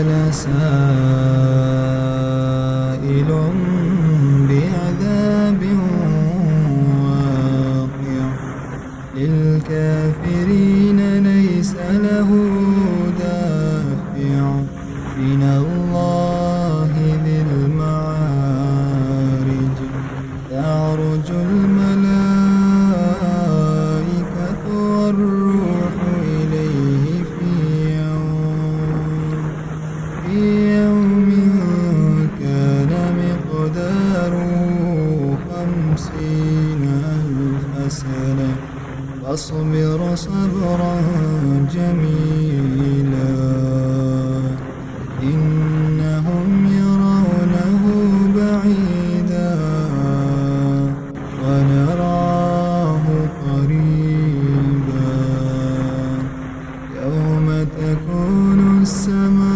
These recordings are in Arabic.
ولسائل بعذاب واقع للكافرين ليس له دافع من الله ذي المعارج تعرج الملائكة والروح إليه في يوم كان مقداره 50,000 سنة فاصبر صبرا جميلا إنهم يرونه بعيدا ونراه قريبا يوم تكون السماء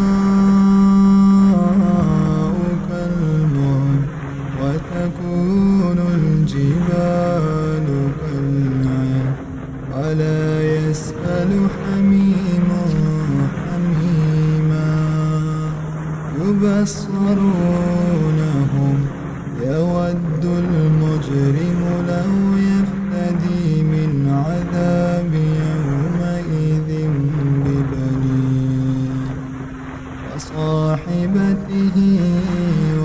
كالمهل وتكون الجبال كالعهن ولا يسأل حميم حميما يبصرونهم يود المجرم لو يفتدي من عذاب يومئذ ببنيه وصاحبته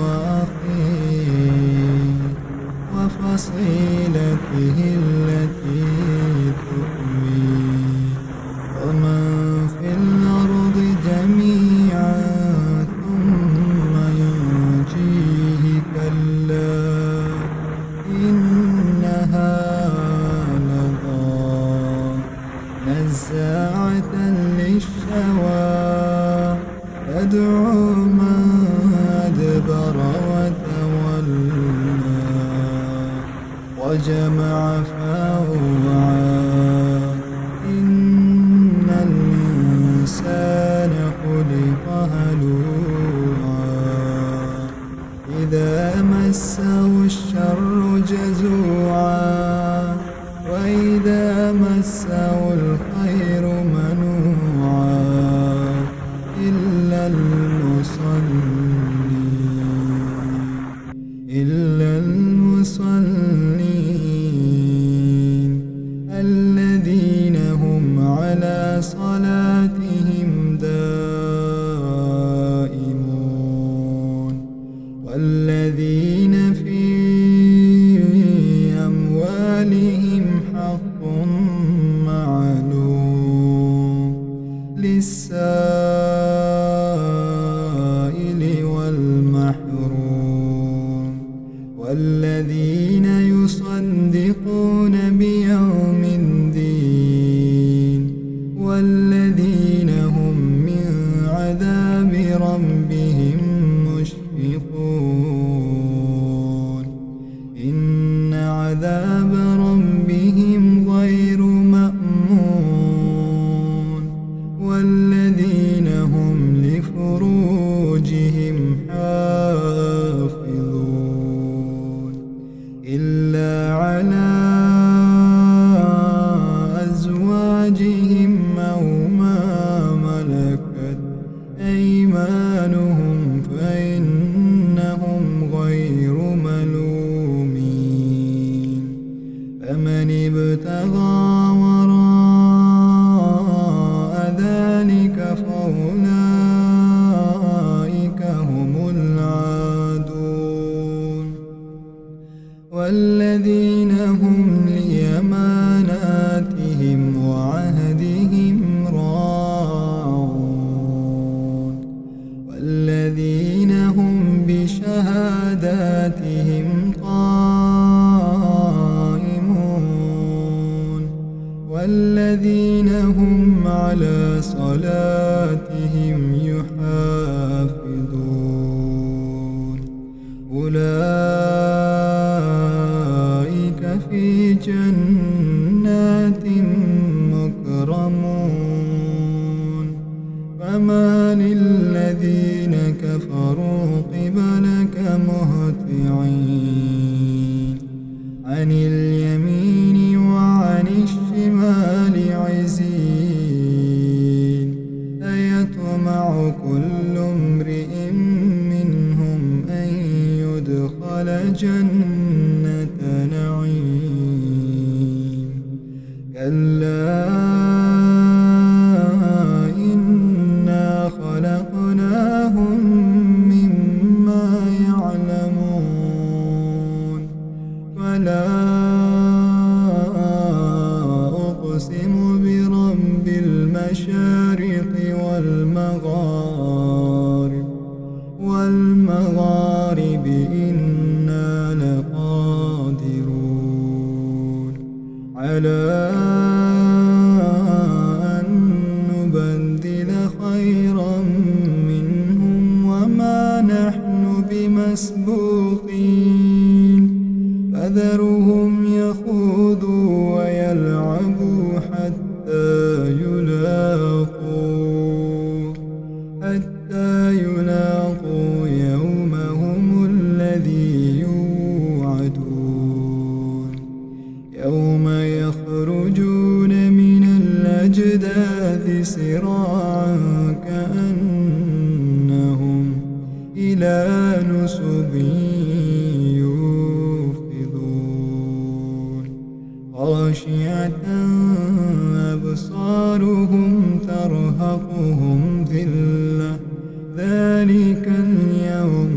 وأخيه وفصيلته التي تؤويه ومن في الأرض جميعا ثم ينجيه كلا إنها لظى نزاعة للشوى تدعو من أدبر وتولى وجمع فأوعى إن الإنسان خلق هلوعا إذا مسه الشر جزوعا وإذا مسه الخير منوعا إلا المصلين الذين هم على صلاتهم دائمون والذين في أموالهم حق معلوم للسائل والمحروم والذين يصدقون بيوم الدين والذين هم من عذاب ربهم مشفقون إن عذاب ربهم غير مأمون والذين هم لفروجهم حافظون إلا على أزواجهم أو ما ملكت أيمانهم فإنهم غير ملومين فمن ابتغى وراء ذلك فأولئك هم العادون والذين هم لأماناتهم وعهدهم راعون والذين هم بشهاداتهم قائمون والذين هم على صلاتهم يحافظون أولئك في جنات مكرمون فما للذين كفروا قبلك مهطعين عن اليمين وعن الشمال عزين أيطمع كل جنة نعيم كلا إنا خلقناهم مما يعلمون فلا أقسم برب المشارق والمغارب إنا لقادرون على أن نبدل خيرا منهم وما نحن بمسبوقين فذرهم يخوضوا ويلعبوا حتى يلاقوا يومهم الذي يوعدون يوم يخرجون من الأجداث سراعا كأنهم إلى نصب يوفضون خاشعة أبصارهم ترهقهم ذلة ذلك اليوم